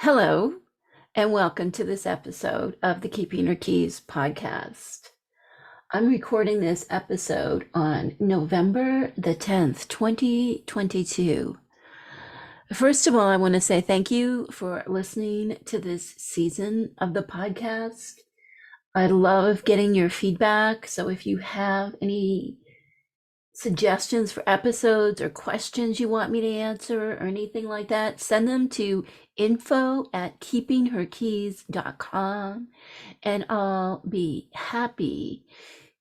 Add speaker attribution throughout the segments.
Speaker 1: Hello, and welcome to this episode of the Keeping Her Keys podcast. I'm recording this episode on November the 10th, 2022. First of all, I want to say thank you for listening to this season of the podcast. I love getting your feedback. So if you have any suggestions for episodes or questions you want me to answer or anything like that, send them to info@keepingherkeys.com and I'll be happy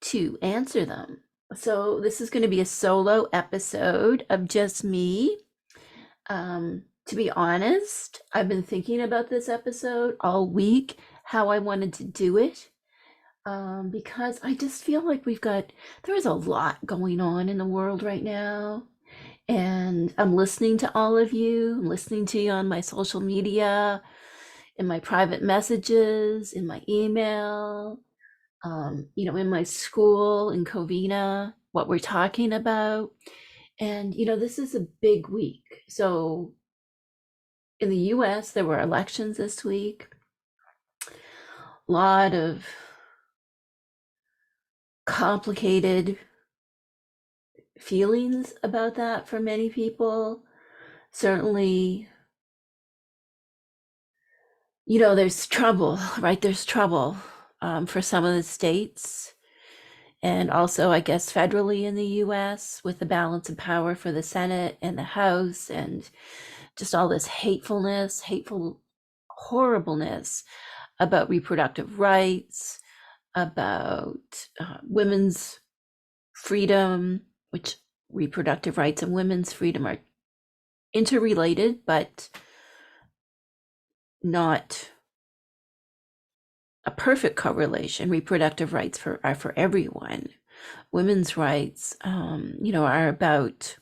Speaker 1: to answer them. So this is going to be a solo episode of just me. To be honest, I've been thinking about this episode all week, how I wanted to do it. Because I just feel like there's a lot going on in the world right now. And I'm listening to all of you. I'm listening to you on my social media, in my private messages, in my email, in my school in Covina, what we're talking about. And, this is a big week. So in the US, there were elections this week. A lot of complicated feelings about that for many people. Certainly, there's trouble, right? There's trouble for some of the states. And also, I guess, federally in the US with the balance of power for the Senate and the House, and just all this hateful horribleness about reproductive rights, about women's freedom, which reproductive rights and women's freedom are interrelated, but not a perfect correlation. Reproductive rights are for everyone. Women's rights, are about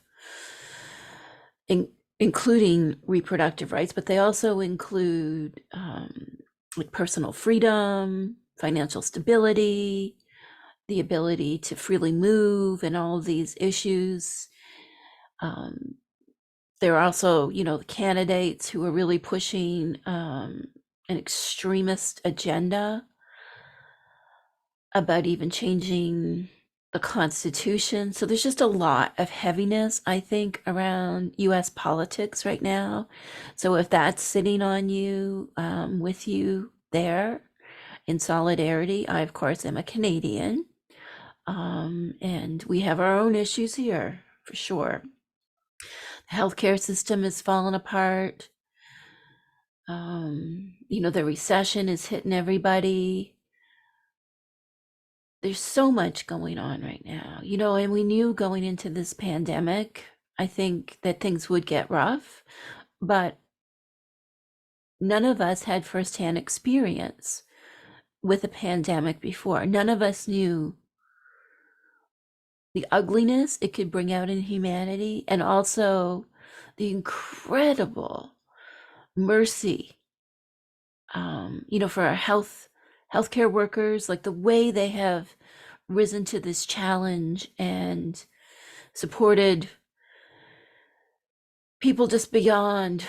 Speaker 1: including reproductive rights, but they also include like personal freedom, financial stability, the ability to freely move, and all of these issues. There are also, the candidates who are really pushing an extremist agenda about even changing the Constitution. So there's just a lot of heaviness, I think, around US politics right now. So if that's sitting on you, with you there in solidarity, I, of course, am a Canadian. And we have our own issues here, for sure. The healthcare system is falling apart. The recession is hitting everybody. There's so much going on right now, and we knew going into this pandemic, I think, that things would get rough, but none of us had firsthand experience with a pandemic before. None of us knew the ugliness it could bring out in humanity, and also the incredible mercy, for our healthcare workers, like the way they have risen to this challenge and supported people just beyond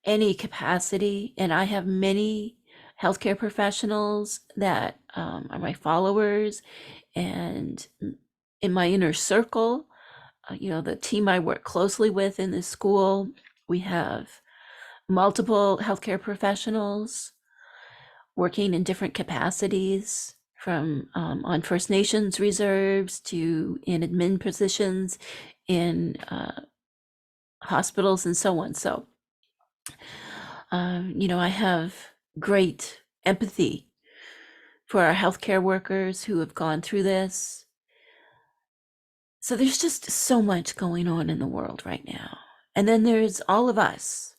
Speaker 1: any capacity. And I have many healthcare professionals that are my followers, and in my inner circle, the team I work closely with in this school, we have multiple healthcare professionals working in different capacities, from on First Nations reserves to in admin positions in hospitals and so on. So, I have great empathy for our healthcare workers who have gone through this. So there's just so much going on in the world right now. And then there's all of us,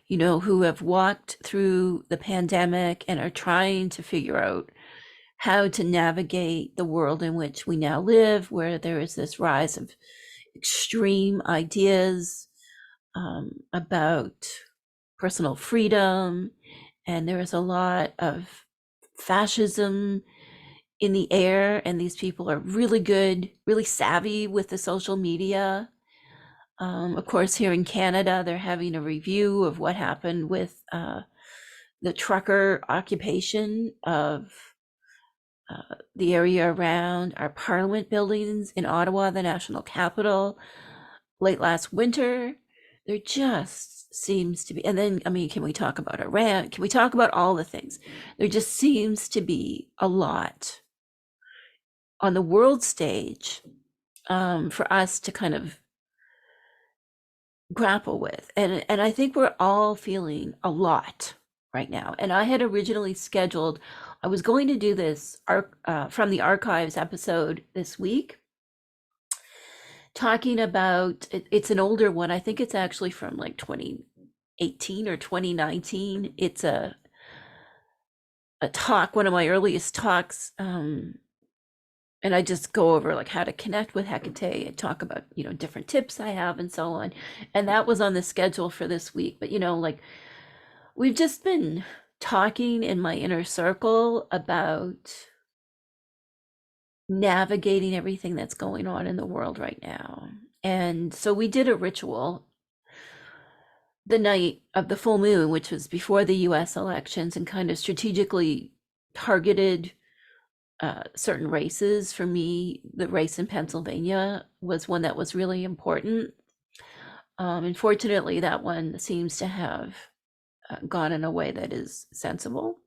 Speaker 1: who have walked through the pandemic and are trying to figure out how to navigate the world in which we now live, where there is this rise of extreme ideas about personal freedom, and there is a lot of fascism in the air, and these people are really good, really savvy with the social media. Of course, here in Canada, they're having a review of what happened with the trucker occupation of the area around our parliament buildings in Ottawa, the national capital, late last winter. There just seems to be, and then, I mean, can we talk about Iran? Can we talk about all the things? There just seems to be a lot on the world stage for us to kind of grapple with. And I think we're all feeling a lot right now. And I had originally scheduled, I was going to do this from the archives episode this week, talking about it's an older one. I think it's actually from like 2018 or 2019. It's a talk, one of my earliest talks, and I just go over like how to connect with Hekate and talk about, different tips I have and so on. And that was on the schedule for this week. But, like we've just been talking in my inner circle about navigating everything that's going on in the world right now. And so we did a ritual the night of the full moon, which was before the US elections, and kind of strategically targeted certain races. For me, the race in Pennsylvania was one that was really important. Unfortunately, that one seems to have gone in a way that is sensible.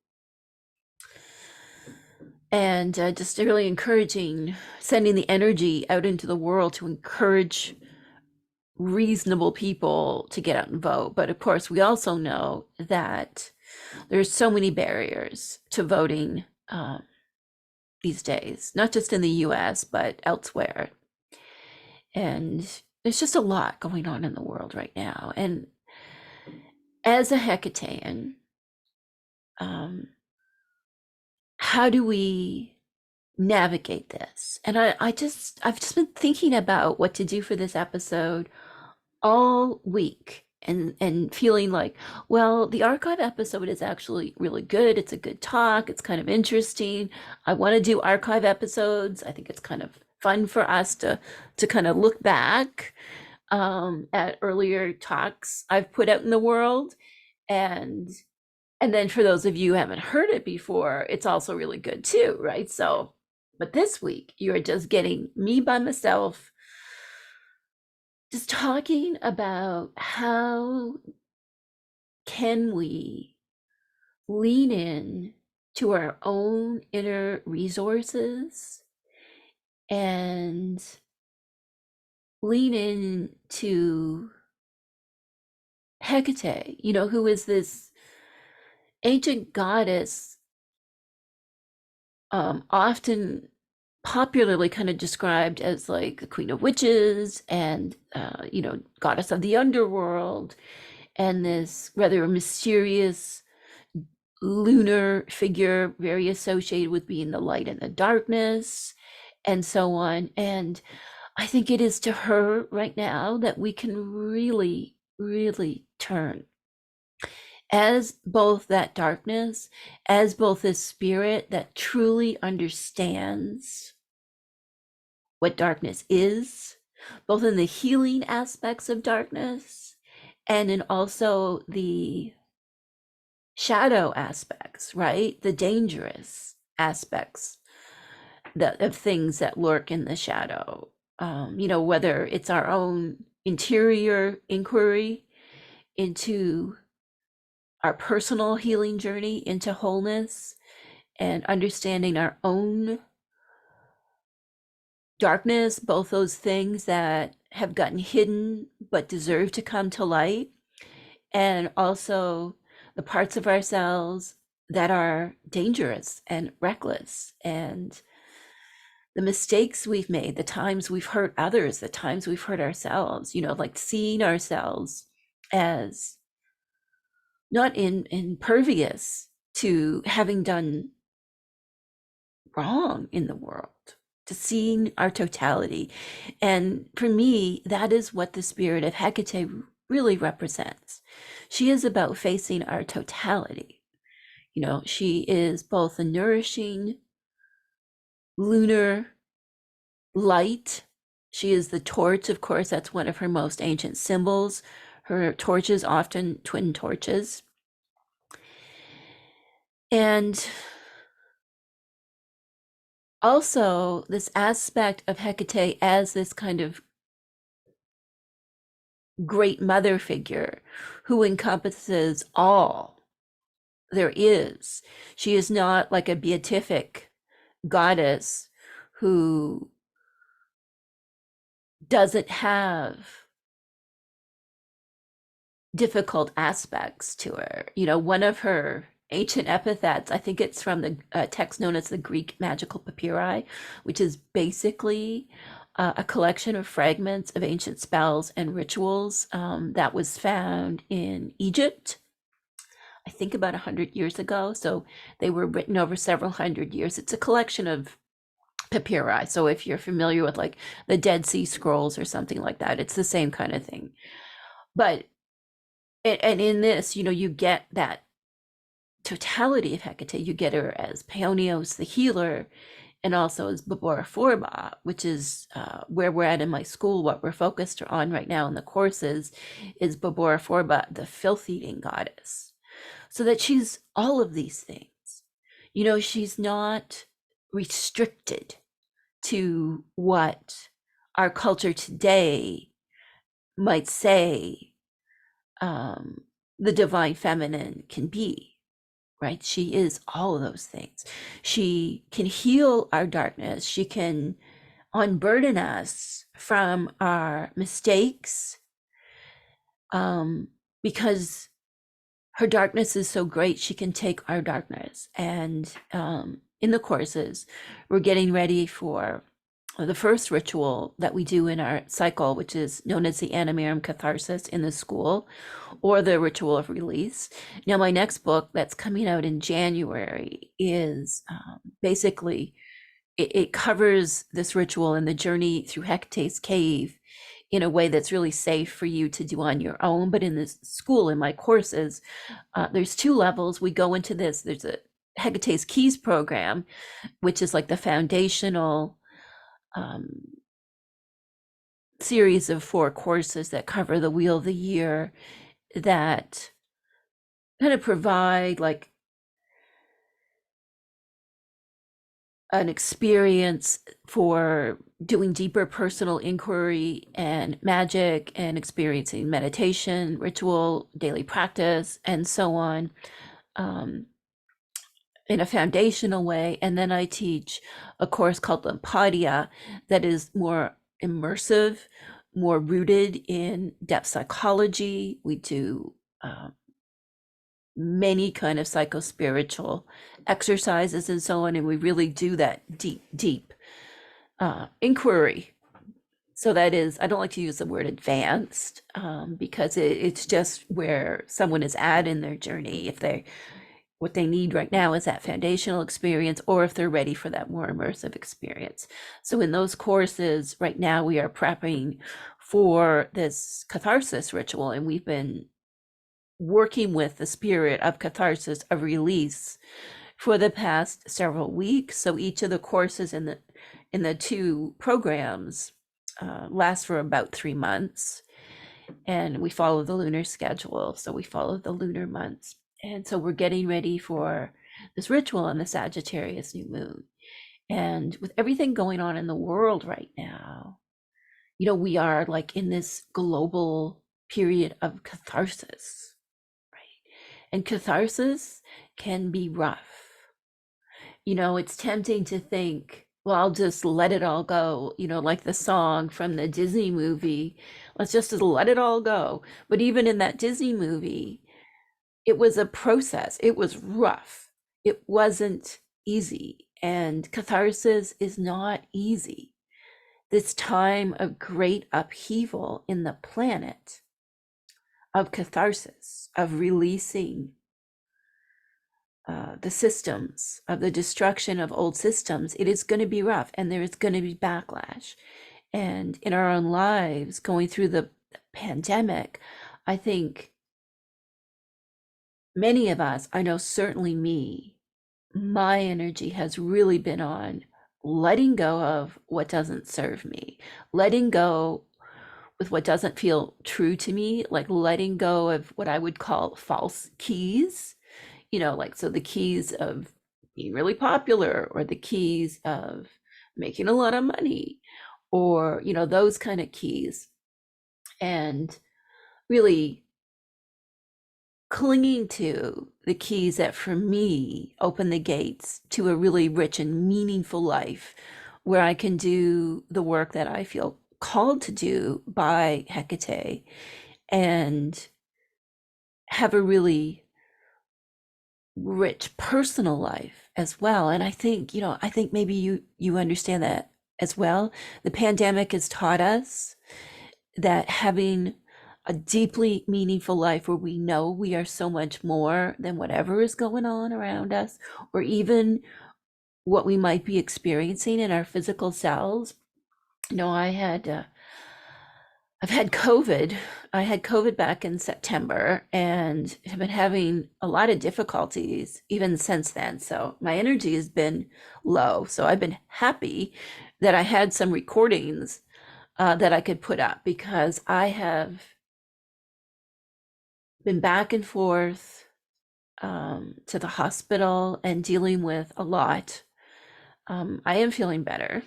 Speaker 1: And just really encouraging, sending the energy out into the world to encourage reasonable people to get out and vote. But of course, we also know that there's so many barriers to voting these days, not just in the US, but elsewhere. And there's just a lot going on in the world right now. And as a Hecatean, how do we navigate this? And I've just been thinking about what to do for this episode all week, and feeling like, well, the archive episode is actually really good. It's a good talk. It's kind of interesting. I want to do archive episodes. I think it's kind of fun for us to kind of look back at earlier talks I've put out in the world. And then for those of you who haven't heard it before, it's also really good too, right? So, but this week you are just getting me by myself, just talking about how can we lean in to our own inner resources and lean in to Hecate, who is this ancient goddess, often popularly kind of described as like the queen of witches and, goddess of the underworld, and this rather mysterious lunar figure, very associated with being the light and the darkness, and so on. And I think it is to her right now that we can really, really turn as both that darkness, as both this spirit that truly understands what darkness is, both in the healing aspects of darkness and in also the shadow aspects, right? The dangerous aspects of things that lurk in the shadow. Whether it's our own interior inquiry into our personal healing journey into wholeness and understanding our own darkness, both those things that have gotten hidden but deserve to come to light, and also the parts of ourselves that are dangerous and reckless, and the mistakes we've made, the times we've hurt others, the times we've hurt ourselves, like seeing ourselves as not impervious to having done wrong in the world, to seeing our totality. And for me, that is what the spirit of Hecate really represents. She is about facing our totality. She is both a nourishing lunar light. She is the torch, of course. That's one of her most ancient symbols. Her torches, often twin torches. And also this aspect of Hecate as this kind of great mother figure who encompasses all there is. She is not like a beatific goddess who doesn't have difficult aspects to her. You know, one of her ancient epithets, I think it's from the text known as the Greek Magical Papyri, which is basically a collection of fragments of ancient spells and rituals that was found in Egypt, I think about 100 years ago. So they were written over several hundred years. It's a collection of papyri. So if you're familiar with like the Dead Sea Scrolls or something like that, it's the same kind of thing. But and in this, you know, you get that totality of Hecate. You get her as Paonios the healer, and also as Babora Forba, which is where we're at in my school. What we're focused on right now in the courses is Babora Forba, the filth-eating goddess. So that she's all of these things. You know, she's not restricted to what our culture today might say the divine feminine can be, right? She is all of those things. She can heal our darkness. She can unburden us from our mistakes, because her darkness is so great. She can take our darkness. And in the courses, we're getting ready for the first ritual that we do in our cycle, which is known as the Anima Catharsis in the school, or the ritual of release. Now, my next book that's coming out in January is basically, it covers this ritual and the journey through Hecate's cave in a way that's really safe for you to do on your own. But in this school, in my courses, there's two levels. We go into this, there's a Hecate's Keys program, which is like the foundational series of 4 courses that cover the wheel of the year, that kind of provide like an experience for doing deeper personal inquiry and magic and experiencing meditation, ritual, daily practice, and so on, in a foundational way. And then I teach a course called Lympadia that is more immersive, more rooted in depth psychology. We do many kind of psycho-spiritual exercises and so on, and we really do that deep inquiry. So that is, I don't like to use the word advanced, because it's just where someone is at in their journey. If they, what they need right now is that foundational experience, or if they're ready for that more immersive experience. So in those courses right now, we are prepping for this catharsis ritual, and we've been working with the spirit of catharsis, of release, for the past several weeks. So each of the courses in the 2 programs lasts for about 3 months, and we follow the lunar schedule. So we follow the lunar months. And so we're getting ready for this ritual on the Sagittarius new moon. And with everything going on in the world right now, you know, we are like in this global period of catharsis, right? And catharsis can be rough. You know, it's tempting to think, well, I'll just let it all go, you know, like the song from the Disney movie, let's just let it all go. But even in that Disney movie, it was a process. It was rough. It wasn't easy. And catharsis is not easy. This time of great upheaval in the planet, of catharsis, of releasing the systems, of the destruction of old systems, it is going to be rough, and there is going to be backlash. And in our own lives, going through the pandemic, I think many of us, I know certainly me, my energy has really been on letting go of what doesn't serve me, letting go with what doesn't feel true to me, like letting go of what I would call false keys. like, so the keys of being really popular, or the keys of making a lot of money, or, those kind of keys. And really clinging to the keys that for me open the gates to a really rich and meaningful life, where I can do the work that I feel called to do by Hekate, and have a really rich personal life as well. And I think maybe you understand that as well. The pandemic has taught us that having a deeply meaningful life, where we know we are so much more than whatever is going on around us, or even what we might be experiencing in our physical selves. I've had COVID. I had COVID back in September, and have been having a lot of difficulties even since then. So my energy has been low. So I've been happy that I had some recordings that I could put up, because I have been back and forth to the hospital and dealing with a lot. I am feeling better.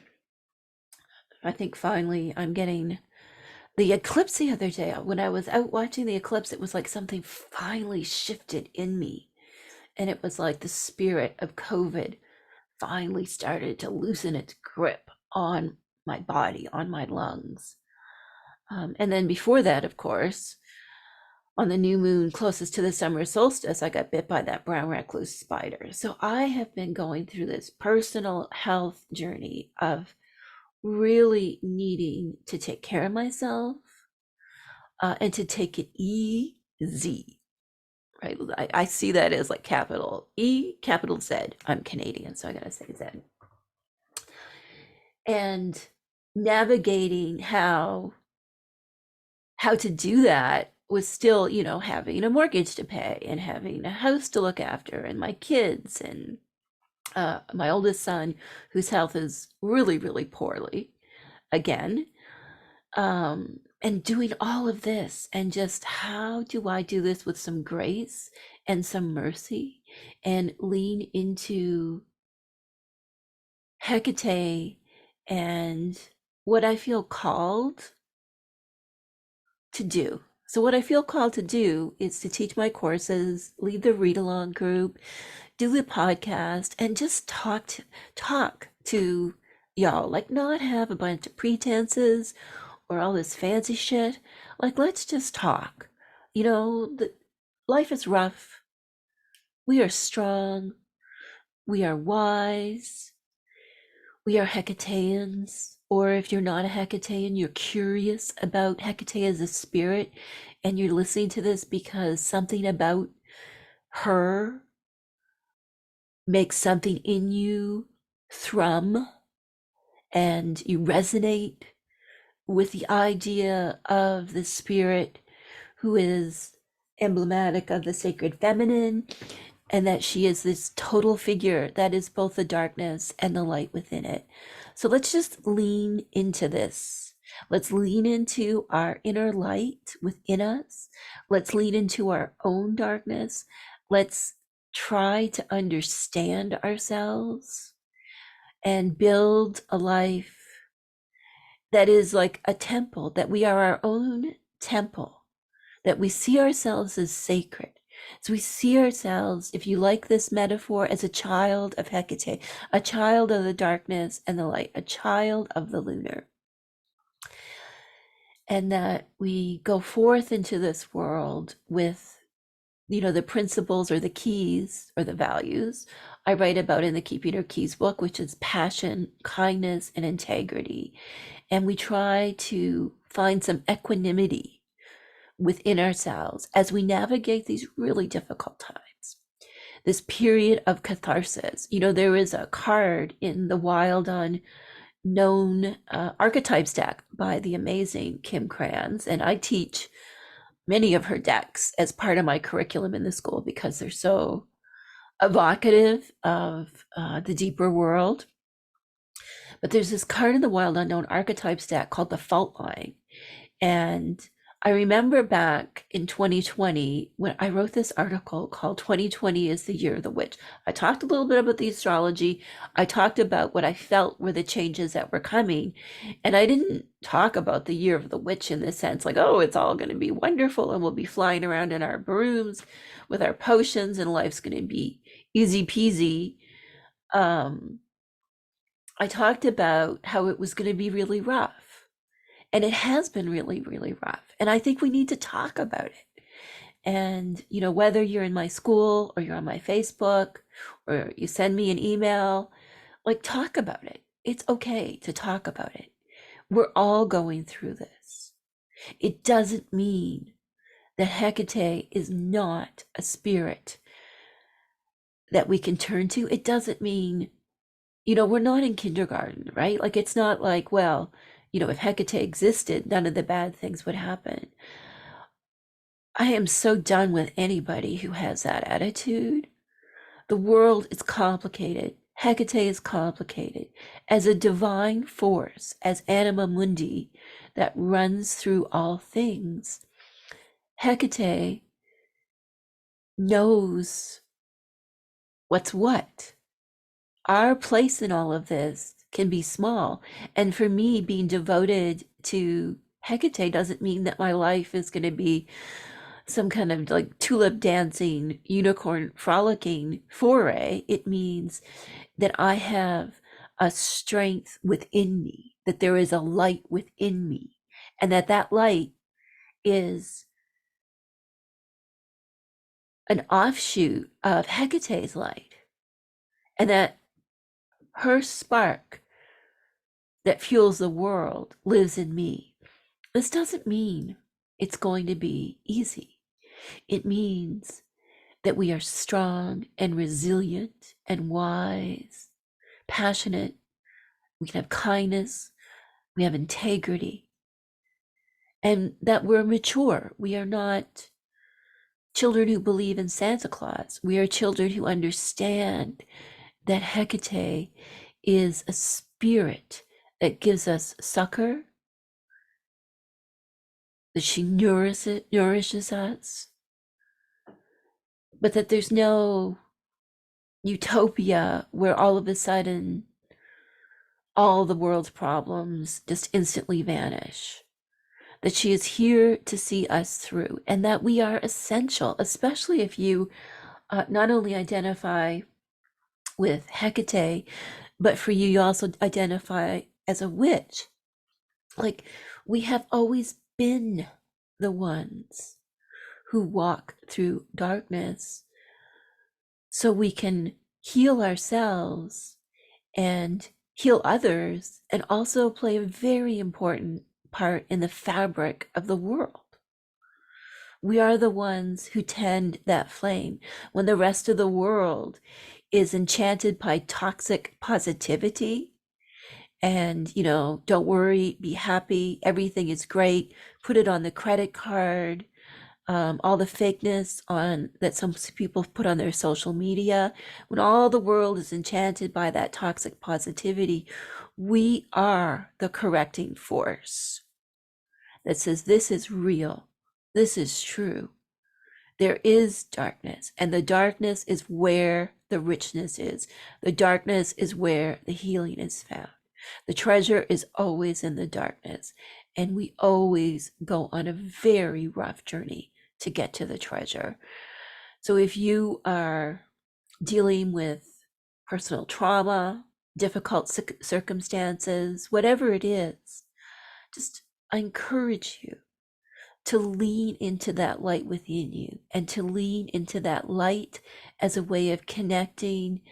Speaker 1: I think finally I'm getting the eclipse the other day. When I was out watching the eclipse, it was like something finally shifted in me. And it was like the spirit of COVID finally started to loosen its grip on my body, on my lungs. And then before that, of course, on the new moon closest to the summer solstice, I got bit by that brown recluse spider. So I have been going through this personal health journey of really needing to take care of myself, and to take it easy, right? I see that as like capital E, capital Z. I'm Canadian, so I gotta say Z. And navigating how to do that was still, having a mortgage to pay, and having a house to look after, and my kids, and my oldest son, whose health is really, really poorly again. And doing all of this, and just how do I do this with some grace and some mercy, and lean into Hecate and what I feel called to do. So what I feel called to do is to teach my courses, lead the read along group, do the podcast, and just talk to y'all. Like, not have a bunch of pretenses or all this fancy shit. Like, let's just talk. Life is rough. We are strong. We are wise. We are Hecateans. Or if you're not a Hecatean, you're curious about Hecate as a spirit, and you're listening to this because something about her makes something in you thrum, and you resonate with the idea of the spirit who is emblematic of the sacred feminine, and that she is this total figure that is both the darkness and the light within it. So let's just lean into this. Let's lean into our inner light within us. Let's lean into our own darkness. Let's try to understand ourselves and build a life that is like a temple, that we are our own temple, that we see ourselves as sacred. So we see ourselves, if you like this metaphor, as a child of Hecate, a child of the darkness and the light, a child of the lunar. And that we go forth into this world with, the principles or the keys or the values I write about in the Keeping Her Keys book, which is passion, kindness, and integrity. And we try to find some equanimity within ourselves as we navigate these really difficult times, this period of catharsis. There is a card in the Wild Unknown archetypes deck by the amazing Kim Kranz, and I teach many of her decks as part of my curriculum in the school because they're so evocative of the deeper world. But there's this card in the Wild Unknown archetypes deck called the Fault Line, and I remember back in 2020 when I wrote this article called 2020 is the Year of the Witch. I talked a little bit about the astrology. I talked about what I felt were the changes that were coming. And I didn't talk about the Year of the Witch in the sense like, oh, it's all going to be wonderful and we'll be flying around in our brooms with our potions and life's going to be easy peasy. Um, I talked about how it was going to be really rough. And it has been really, really rough. And I think we need to talk about it. And, you know, whether you're in my school or you're on my Facebook or you send me an email, like talk about it. It's okay to talk about it. We're all going through this. It doesn't mean that Hekate is not a spirit that we can turn to. It doesn't mean, you know, we're not in kindergarten, right? Like it's not like, well, you know, if Hecate existed, none of the bad things would happen. I am so done with anybody who has that attitude. The world is complicated. Hecate is complicated. As a divine force, as Anima Mundi that runs through all things, Hecate knows what's what. Our place in all of this can be small. And for me, being devoted to Hecate doesn't mean that my life is going to be some kind of like tulip dancing, unicorn frolicking foray. It means that I have a strength within me, that there is a light within me, and that that light is an offshoot of Hecate's light, and that her spark that fuels the world lives in me. This doesn't mean it's going to be easy. It means that we are strong and resilient and wise, passionate. We can have kindness. We have integrity. And that we're mature. We are not children who believe in Santa Claus. We are children who understand that Hecate is a spirit that gives us succor, that she nourishes us, but that there's no utopia where all of a sudden all the world's problems just instantly vanish. That she is here to see us through, and that we are essential, especially if you not only identify with Hecate, but for you, you also identify as a witch. Like we have always been the ones who walk through darkness so we can heal ourselves and heal others, and also play a very important part in the fabric of the world. We are the ones who tend that flame when the rest of the world is enchanted by toxic positivity and, you know, don't worry, be happy, everything is great, put it on the credit card, all the fakeness on that some people put on their social media. When all the world is enchanted by that toxic positivity, we are the correcting force that says this is real, this is true. There is darkness, and the darkness is where the richness is. The darkness is where the healing is found. The treasure is always in the darkness, and we always go on a very rough journey to get to the treasure. So if you are dealing with personal trauma, difficult circumstances, whatever it is, just I encourage you to lean into that light within you and to lean into that light as a way of connecting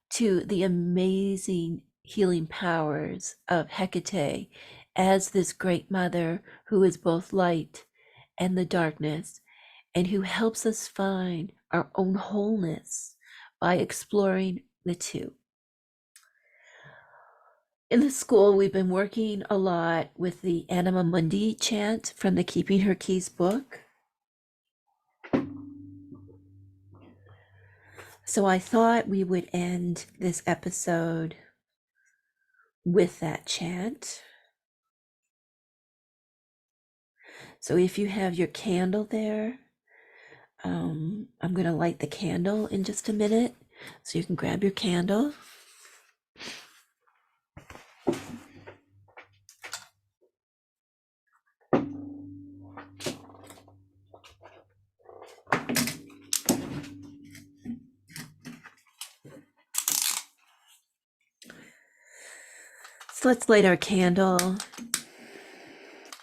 Speaker 1: to the amazing healing powers of Hecate as this great mother who is both light and the darkness, and who helps us find our own wholeness by exploring the two. In the school, we've been working a lot with the Anima Mundi chant from the Keeping Her Keys book. So I thought we would end this episode with that chant. So if you have your candle there, I'm going to light the candle in just a minute. So you can grab your candle. So let's light our candle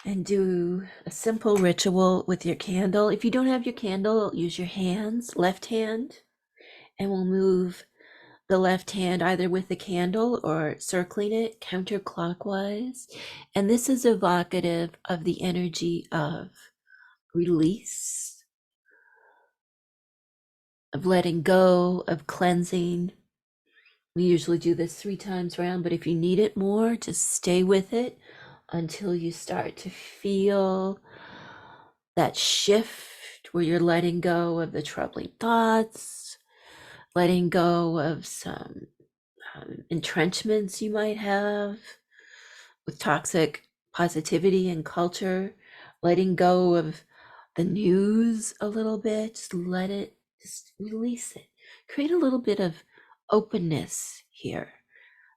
Speaker 1: and do a simple ritual with your candle. If you don't have your candle, use your hands, left hand, and we'll move the left hand either with the candle or circling it counterclockwise. And this is evocative of the energy of release, of letting go, of cleansing. We usually do this 3 times around, but if you need it more, just stay with it until you start to feel that shift where you're letting go of the troubling thoughts, letting go of some entrenchments you might have with toxic positivity and culture, letting go of the news a little bit, just release it. Create a little bit of openness here,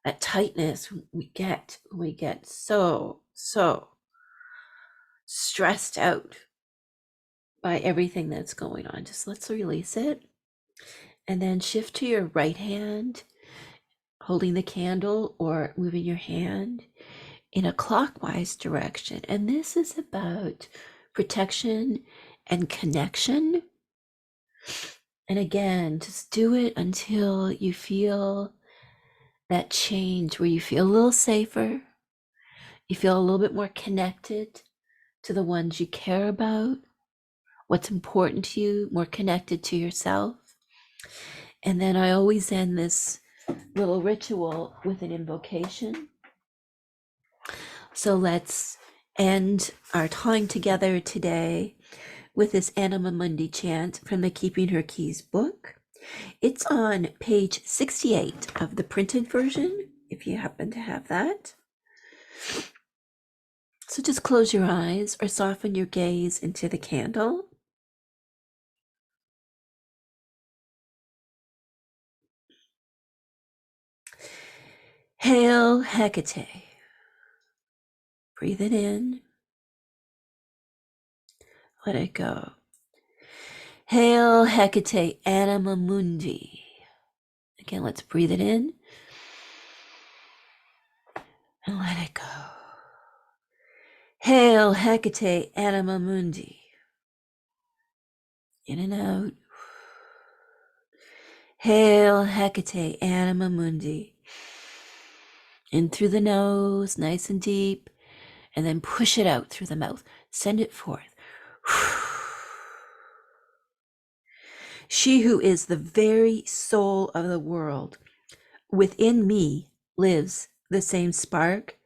Speaker 1: that tightness we get when we get so stressed out by everything that's going on. Just let's release it. And then shift to your right hand, holding the candle or moving your hand in a clockwise direction. And this is about protection and connection. And again, just do it until you feel that change where you feel a little safer, you feel a little bit more connected to the ones you care about, what's important to you, more connected to yourself. And then I always end this little ritual with an invocation. So let's end our time together today with this Anima Mundi chant from the Keeping Her Keys book. It's on page 68 of the printed version, if you happen to have that. So just close your eyes or soften your gaze into the candle. Hail Hekate. Breathe it in. Let it go. Hail Hekate, Anima Mundi. Again, let's breathe it in and let it go. Hail Hekate, Anima Mundi. In and out. Hail Hekate, Anima Mundi. In through the nose, nice and deep, and then push it out through the mouth. Send it forth. She who is the very soul of the world, within me lives the same spark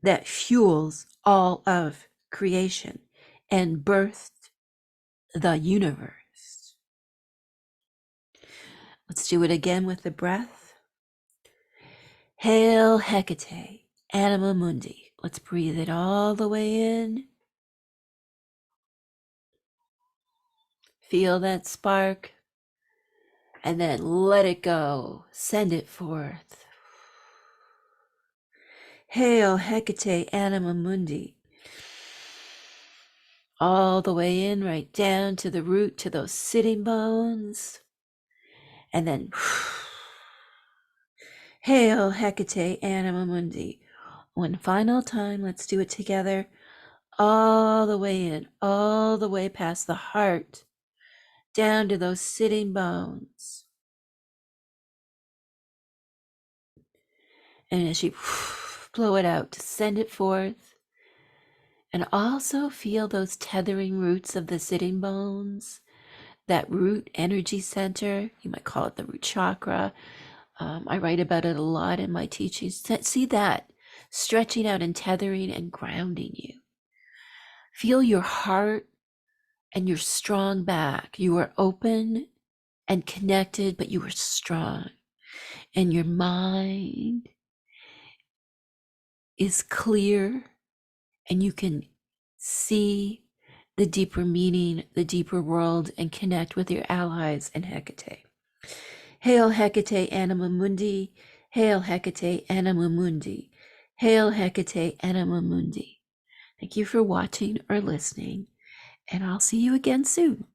Speaker 1: that fuels all of creation and birthed the universe. Let's do it again with the breath. Hail Hekate, Anima Mundi. Let's breathe it all the way in. Feel that spark. And then let it go. Send it forth. Hail Hekate, Anima Mundi. All the way in, right down to the root, to those sitting bones. And then Hail Hekate, Anima Mundi. One final time, let's do it together. All the way in, all the way past the heart, down to those sitting bones. And as you blow it out, to send it forth. And also feel those tethering roots of the sitting bones, that root energy center. You might call it the root chakra. I write about it a lot in my teachings. See that stretching out and tethering and grounding you. Feel your heart and your strong back. You are open and connected, but you are strong. And your mind is clear and you can see the deeper meaning, the deeper world, and connect with your allies in Hekate. Hail Hekate, Anima Mundi. Hail Hekate, Anima Mundi. Hail Hekate, Anima Mundi. Thank you for watching or listening, and I'll see you again soon.